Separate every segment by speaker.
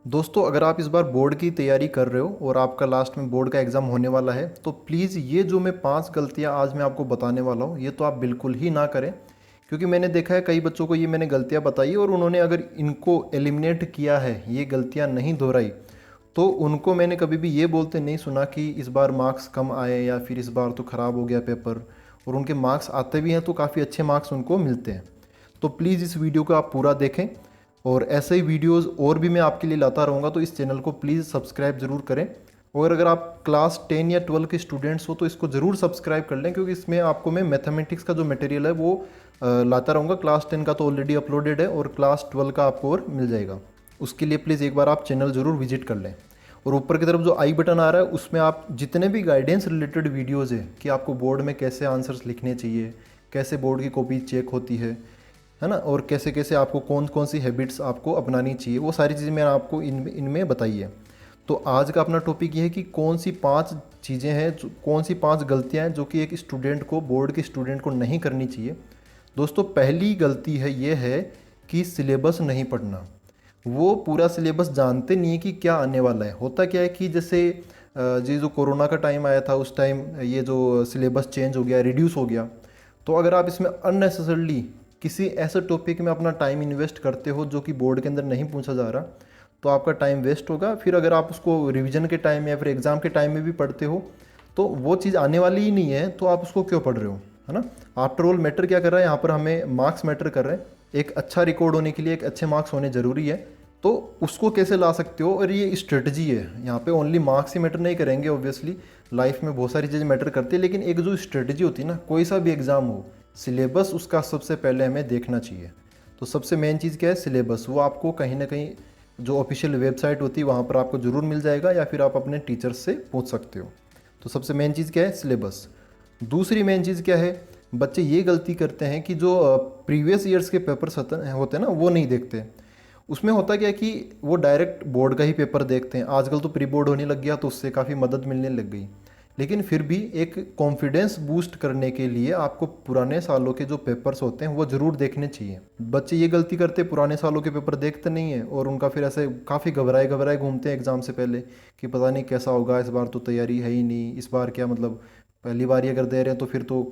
Speaker 1: दोस्तों, अगर आप इस बार बोर्ड की तैयारी कर रहे हो और आपका लास्ट में बोर्ड का एग्ज़ाम होने वाला है, तो प्लीज़ ये जो मैं 5 गलतियाँ आज मैं आपको बताने वाला हूँ, ये तो आप बिल्कुल ही ना करें। क्योंकि मैंने देखा है कई बच्चों को ये मैंने गलतियाँ बताई और उन्होंने अगर इनको एलिमिनेट किया है, ये गलतियाँ नहीं दोहराई, तो उनको मैंने कभी भी ये बोलते नहीं सुना कि इस बार मार्क्स कम आए या फिर इस बार तो ख़राब हो गया पेपर। और उनके मार्क्स आते भी हैं तो काफ़ी अच्छे मार्क्स उनको मिलते हैं। तो प्लीज़ इस वीडियो को आप पूरा देखें और ऐसे ही वीडियोस और भी मैं आपके लिए लाता रहूँगा, तो इस चैनल को प्लीज़ सब्सक्राइब ज़रूर करें। और अगर आप क्लास 10 या 12 के स्टूडेंट्स हो तो इसको ज़रूर सब्सक्राइब कर लें, क्योंकि इसमें आपको मैं मैथमेटिक्स का जो मटेरियल है वो लाता रहूँगा। क्लास 10 का तो ऑलरेडी अपलोडेड है और क्लास 12 का आपको और मिल जाएगा। उसके लिए प्लीज़ एक बार आप चैनल ज़रूर विजिट कर लें। और ऊपर की तरफ जो आई बटन आ रहा है उसमें आप जितने भी गाइडेंस रिलेटेड वीडियोज़ है कि आपको बोर्ड में कैसे आंसर्स लिखने चाहिए, कैसे बोर्ड की कॉपी चेक होती है ना, और कैसे कैसे आपको कौन कौन सी हैबिट्स आपको अपनानी चाहिए, वो सारी चीज़ें मैंने आपको इनमें बताई है। तो आज का अपना टॉपिक ये है कि कौन सी 5 चीज़ें हैं, कौन सी 5 गलतियां हैं जो कि एक स्टूडेंट को, बोर्ड के स्टूडेंट को नहीं करनी चाहिए। दोस्तों, पहली गलती है ये है कि सिलेबस नहीं पढ़ना। वो पूरा सिलेबस जानते नहीं है कि क्या आने वाला है। होता क्या है कि जैसे ये जो कोरोना का टाइम आया था, उस टाइम ये जो सिलेबस चेंज हो गया, रिड्यूस हो गया। तो अगर आप इसमें अननेसेसरली किसी ऐसे टॉपिक में अपना टाइम इन्वेस्ट करते हो जो कि बोर्ड के अंदर नहीं पूछा जा रहा, तो आपका टाइम वेस्ट होगा। फिर अगर आप उसको रिवीजन के टाइम या फिर एग्ज़ाम के टाइम में भी पढ़ते हो तो वो चीज़ आने वाली ही नहीं है, तो आप उसको क्यों पढ़ रहे हो, है ना। आफ्टर ऑल मैटर क्या कर रहा है यहाँ पर, हमें मार्क्स मैटर कर रहे हैं। एक अच्छा रिकॉर्ड होने के लिए एक अच्छे मार्क्स होने ज़रूरी है। तो उसको कैसे ला सकते हो, और ये स्ट्रेटजी है। यहाँ पे ओनली मार्क्स ही मैटर नहीं करेंगे, ऑब्वियसली लाइफ में बहुत सारी चीज़ें मैटर करती है, लेकिन एक जो स्ट्रेटजी होती है ना, कोई सा भी एग्ज़ाम हो, सिलेबस उसका सबसे पहले हमें देखना चाहिए। तो सबसे मेन चीज़ क्या है, सिलेबस। वो आपको कहीं ना कहीं जो ऑफिशियल वेबसाइट होती है वहाँ पर आपको ज़रूर मिल जाएगा, या फिर आप अपने टीचर से पूछ सकते हो। तो सबसे मेन चीज़ क्या है, सिलेबस। दूसरी मेन चीज़ क्या है, बच्चे ये गलती करते हैं कि जो प्रीवियस ईयर्स के पेपर्स होते हैं ना, वो नहीं देखते। उसमें होता क्या है कि वो डायरेक्ट बोर्ड का ही पेपर देखते हैं। आजकल तो प्री बोर्ड होने लग गया, तो उससे काफ़ी मदद मिलने लग गई। लेकिन फिर भी एक कॉन्फिडेंस बूस्ट करने के लिए आपको पुराने सालों के जो पेपर्स होते हैं वो ज़रूर देखने चाहिए। बच्चे ये गलती करते हैं, पुराने सालों के पेपर देखते नहीं हैं और उनका फिर ऐसे काफ़ी घबराए घबराए घूमते हैं एग्ज़ाम से पहले कि पता नहीं कैसा होगा, इस बार तो तैयारी है ही नहीं, इस बार क्या मतलब पहली बार ही अगर दे रहे हैं तो फिर तो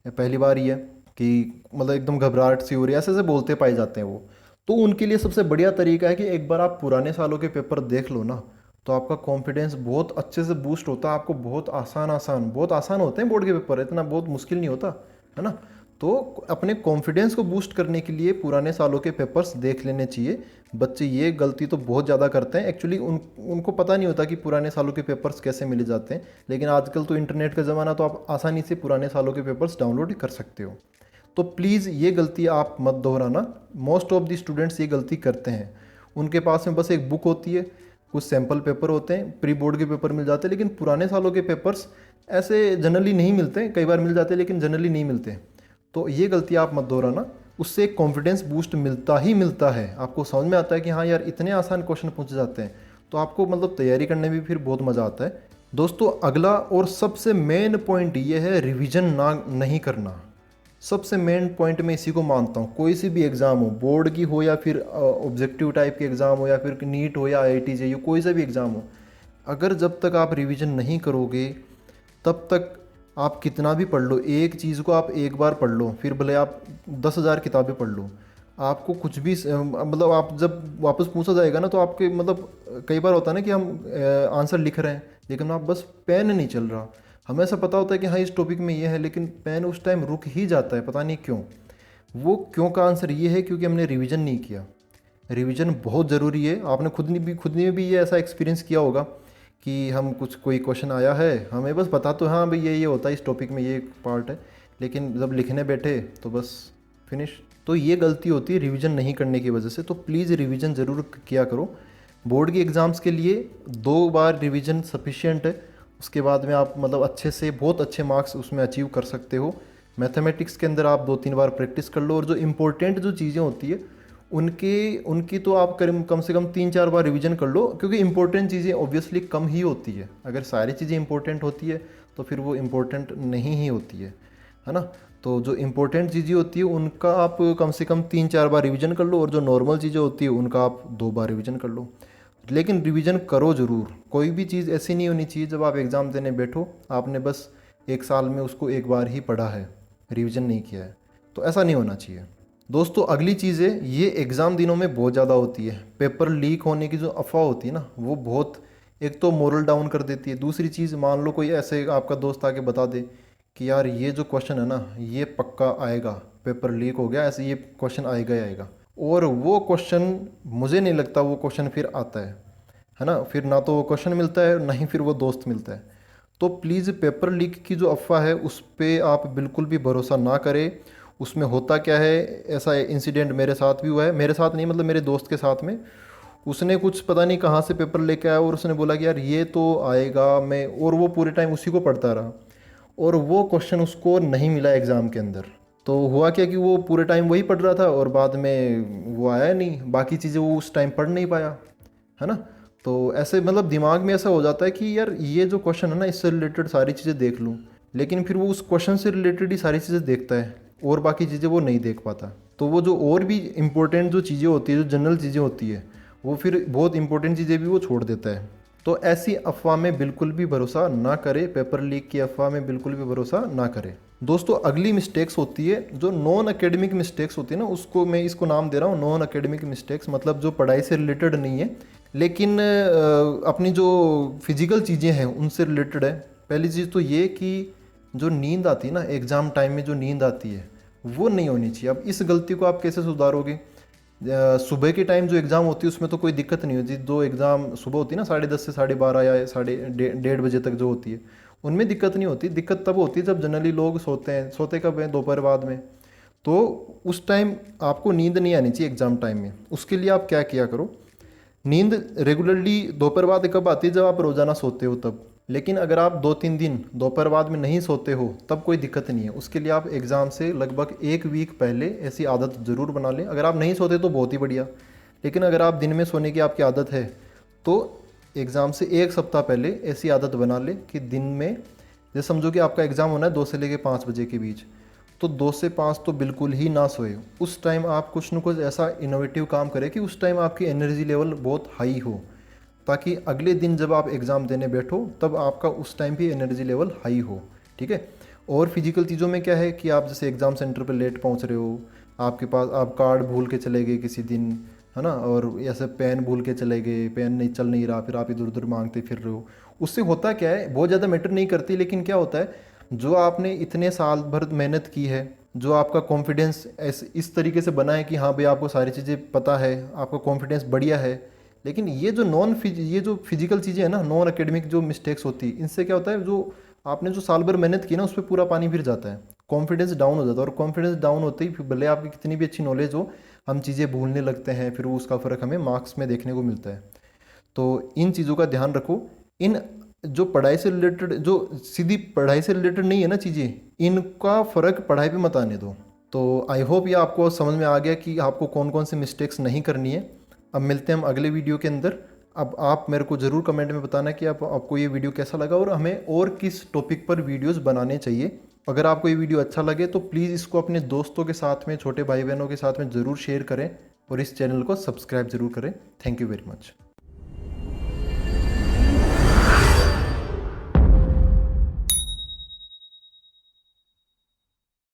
Speaker 1: पहली बार ही है, कि मतलब एकदम घबराहट सी हो रही है, ऐसे ऐसे बोलते पाए जाते हैं वो। तो उनके लिए सबसे बढ़िया तरीका है कि एक बार आप पुराने सालों के पेपर देख लो ना, तो आपका कॉन्फिडेंस बहुत अच्छे से बूस्ट होता है। आपको बहुत आसान होते हैं बोर्ड के पेपर, इतना बहुत मुश्किल नहीं होता, है ना। तो अपने कॉन्फिडेंस को बूस्ट करने के लिए पुराने सालों के पेपर्स देख लेने चाहिए। बच्चे ये गलती तो बहुत ज़्यादा करते हैं एक्चुअली, उनको पता नहीं होता कि पुराने सालों के पेपर्स कैसे मिले जाते हैं। लेकिन आजकल तो इंटरनेट का ज़माना, तो आप आसानी से पुराने सालों के पेपर्स डाउनलोड कर सकते हो। तो प्लीज़ ये गलती आप मत दोहराना। मोस्ट ऑफ द स्टूडेंट्स ये गलती करते हैं। उनके पास में बस एक बुक होती है, कुछ सैम्पल पेपर होते हैं, प्री बोर्ड के पेपर मिल जाते हैं, लेकिन पुराने सालों के पेपर्स ऐसे जनरली नहीं मिलते। कई बार मिल जाते हैं लेकिन जनरली नहीं मिलते। तो ये गलती आप मत दोहराना। उससे एक कॉन्फिडेंस बूस्ट मिलता ही मिलता है। आपको समझ में आता है कि हाँ यार, इतने आसान क्वेश्चन पूछे जाते हैं, तो आपको मतलब तैयारी करने में भी फिर बहुत मज़ा आता है। दोस्तों, अगला और सबसे मेन पॉइंट ये है, रिवीजन ना नहीं करना। सबसे मेन पॉइंट मैं इसी को मानता हूँ। कोई सी भी एग्ज़ाम हो, बोर्ड की हो या फिर ऑब्जेक्टिव टाइप के एग्ज़ाम हो या फिर नीट हो या आईआईटी जेईई, कोई सा भी एग्ज़ाम हो, अगर जब तक आप रिवीजन नहीं करोगे तब तक आप कितना भी पढ़ लो, एक चीज़ को आप एक बार पढ़ लो, फिर भले आप 10,000 किताबें पढ़ लो, आपको कुछ भी मतलब आप जब वापस पूछा जाएगा ना, तो आपके मतलब कई बार होता है ना कि हम आंसर लिख रहे हैं लेकिन आप बस पेन नहीं चल रहा। हमें ऐसा पता होता है कि हाँ इस टॉपिक में ये है, लेकिन पेन उस टाइम रुक ही जाता है, पता नहीं क्यों। वो क्यों का आंसर ये है क्योंकि हमने रिवीजन नहीं किया। रिवीजन बहुत ज़रूरी है। आपने खुद ने भी ये ऐसा एक्सपीरियंस किया होगा कि हम कुछ कोई क्वेश्चन आया है, हमें बस पता तो हाँ भाई ये होता है, इस टॉपिक में ये पार्ट है, लेकिन जब लिखने बैठे तो बस फिनिश। तो ये गलती होती है रिवीजन नहीं करने की वजह से। तो प्लीज़ रिवीजन ज़रूर किया करो। बोर्ड के एग्ज़ाम्स के लिए 2 बार रिवीजन सफिशिएंट है। उसके बाद में आप मतलब अच्छे से बहुत अच्छे मार्क्स उसमें अचीव कर सकते हो। मैथमेटिक्स के अंदर आप 2-3 बार प्रैक्टिस कर लो, और जो इम्पोर्टेंट जो चीज़ें होती है उनकी तो आप कम से कम 3-4 बार रिवीजन कर लो, क्योंकि इंपॉर्टेंट चीज़ें ऑब्वियसली कम ही होती है। अगर सारी चीज़ें इंपॉर्टेंट होती है तो फिर वो इम्पोर्टेंट नहीं ही होती है ना। तो जो इम्पोर्टेंट चीज़ें होती है उनका आप कम से कम 3-4 बार रिवीजन कर लो, और जो नॉर्मल चीज़ें होती है उनका आप 2 बार रिवीजन कर लो। लेकिन रिवीजन करो ज़रूर। कोई भी चीज़ ऐसी नहीं होनी चाहिए जब आप एग्ज़ाम देने बैठो आपने बस एक साल में उसको एक बार ही पढ़ा है, रिवीजन नहीं किया है, तो ऐसा नहीं होना चाहिए। दोस्तों अगली चीज़ है, ये एग्ज़ाम दिनों में बहुत ज़्यादा होती है। पेपर लीक होने की जो अफवाह होती है ना, वो बहुत, एक तो मोरल डाउन कर देती है। दूसरी चीज़, मान लो कोई ऐसे आपका दोस्त आके बता दे कि यार ये जो क्वेश्चन है ना ये पक्का आएगा, पेपर लीक हो गया, ऐसे ये क्वेश्चन आएगा ही आएगा, और वो क्वेश्चन मुझे नहीं लगता वो क्वेश्चन फिर आता है ना। फिर ना तो वो क्वेश्चन मिलता है, ना ही फिर वो दोस्त मिलता है। तो प्लीज़ पेपर लीक की जो अफवाह है उस पर आप बिल्कुल भी भरोसा ना करें। उसमें होता क्या है, ऐसा इंसिडेंट मेरे साथ भी हुआ है, मेरे साथ नहीं मतलब मेरे दोस्त के साथ में। उसने कुछ पता नहीं कहाँ से पेपर लेके आया और उसने बोला कि यार ये तो आएगा, मैं, और वो पूरे टाइम उसी को पढ़ता रहा और वो क्वेश्चन उसको नहीं मिला एग्ज़ाम के अंदर। तो हुआ क्या कि वो पूरे टाइम वही पढ़ रहा था और बाद में वो आया नहीं, बाकी चीज़ें वो उस टाइम पढ़ नहीं पाया, है ना। तो ऐसे मतलब दिमाग में ऐसा हो जाता है कि यार ये जो क्वेश्चन है ना इससे रिलेटेड सारी चीज़ें देख लूँ, लेकिन फिर वो उस क्वेश्चन से रिलेटेड ही सारी चीज़ें देखता है और बाकी चीज़ें वो नहीं देख पाता। तो वो जो और भी इम्पोर्टेंट जो चीज़ें होती है, जो जनरल चीज़ें होती है, वो फिर बहुत इंपॉर्टेंट चीज़ें भी वो छोड़ देता है। तो ऐसी अफवाह में बिल्कुल भी भरोसा ना करें, पेपर लीक की अफवाह में बिल्कुल भी भरोसा ना करें। दोस्तों अगली मिस्टेक्स होती है जो नॉन एकेडमिक मिस्टेक्स होती है ना, उसको मैं इसको नाम दे रहा हूँ नॉन एकेडमिक मिस्टेक्स, मतलब जो पढ़ाई से रिलेटेड नहीं है लेकिन अपनी जो फिजिकल चीज़ें हैं उनसे रिलेटेड है। पहली चीज़ तो ये कि जो नींद आती है ना एग्ज़ाम टाइम में, जो नींद आती है वो नहीं होनी चाहिए। अब इस गलती को आप कैसे सुधारोगे? सुबह के टाइम जो एग्ज़ाम होती है उसमें तो कोई दिक्कत नहीं होती। जो एग्ज़ाम सुबह होती है ना 10:30 से 12:30 या 1:30 बजे तक जो होती है, उनमें दिक्कत नहीं होती। दिक्कत तब होती है जब जनरली लोग सोते हैं। सोते कब हैं? दोपहर बाद में। तो उस टाइम आपको नींद नहीं आनी चाहिए एग्ज़ाम टाइम में। उसके लिए आप क्या किया करो, नींद रेगुलरली दोपहर बाद कब आती है? जब आप रोज़ाना सोते हो तब। लेकिन अगर आप 2-3 दिन दोपहर बाद में नहीं सोते हो तब कोई दिक्कत नहीं है। उसके लिए आप एग्ज़ाम से लगभग 1 वीक पहले ऐसी आदत ज़रूर बना लें। अगर आप नहीं सोते तो बहुत ही बढ़िया, लेकिन अगर आप दिन में सोने की आपकी आदत है तो एग्ज़ाम से 1 सप्ताह पहले ऐसी आदत बना लें कि दिन में, जैसे समझो कि आपका एग्ज़ाम होना है 2 से लेकर 5 बजे के बीच, तो 2 से 5 तो बिल्कुल ही ना सोए। उस टाइम आप कुछ न कुछ ऐसा इनोवेटिव काम करें कि उस टाइम आपकी एनर्जी लेवल बहुत हाई हो, ताकि अगले दिन जब आप एग्ज़ाम देने बैठो तब आपका उस टाइम भी एनर्जी लेवल हाई हो। ठीक है। और फिजिकल चीज़ों में क्या है कि आप जैसे एग्ज़ाम सेंटर पर लेट पहुंच रहे हो, आपके पास आप कार्ड भूल के चले गए किसी दिन, है ना, और ऐसे पेन भूल के चले गए, पेन नहीं चल नहीं रहा, फिर आप इधर उधर मांगते फिर रहे हो। उससे होता क्या है, बहुत ज़्यादा मैटर नहीं करती, लेकिन क्या होता है, जो आपने इतने साल भर मेहनत की है, जो आपका कॉन्फिडेंस इस तरीके से बना है कि हाँ भाई आपको सारी चीज़ें पता है, आपका कॉन्फिडेंस बढ़िया है, लेकिन ये जो फिजिकल चीज़ें हैं ना, नॉन एकेडमिक जो मिस्टेक्स होती है, इनसे क्या होता है, जो आपने जो साल भर मेहनत की ना उस पर पूरा पानी फिर जाता है, कॉन्फिडेंस डाउन हो जाता है। और कॉन्फिडेंस डाउन होते ही फिर भले आपकी कितनी भी अच्छी नॉलेज हो, हम चीज़ें भूलने लगते हैं, फिर वो उसका फ़र्क हमें मार्क्स में देखने को मिलता है। तो इन चीज़ों का ध्यान रखो। इन जो पढ़ाई से रिलेटेड, जो सीधी पढ़ाई से रिलेटेड नहीं है ना चीज़ें, इनका फ़र्क पढ़ाई पे मत आने दो। तो आई होप ये आपको समझ में आ गया कि आपको कौन कौन से मिस्टेक्स नहीं करनी है। अब मिलते हैं हम अगले वीडियो के अंदर। अब आप मेरे को ज़रूर कमेंट में बताना कि आपको ये वीडियो कैसा लगा और हमें और किस टॉपिक पर वीडियोस बनाने चाहिए। अगर आपको ये वीडियो अच्छा लगे तो प्लीज़ इसको अपने दोस्तों के साथ में, छोटे भाई बहनों के साथ में ज़रूर शेयर करें और इस चैनल को सब्सक्राइब ज़रूर करें। Thank you very much.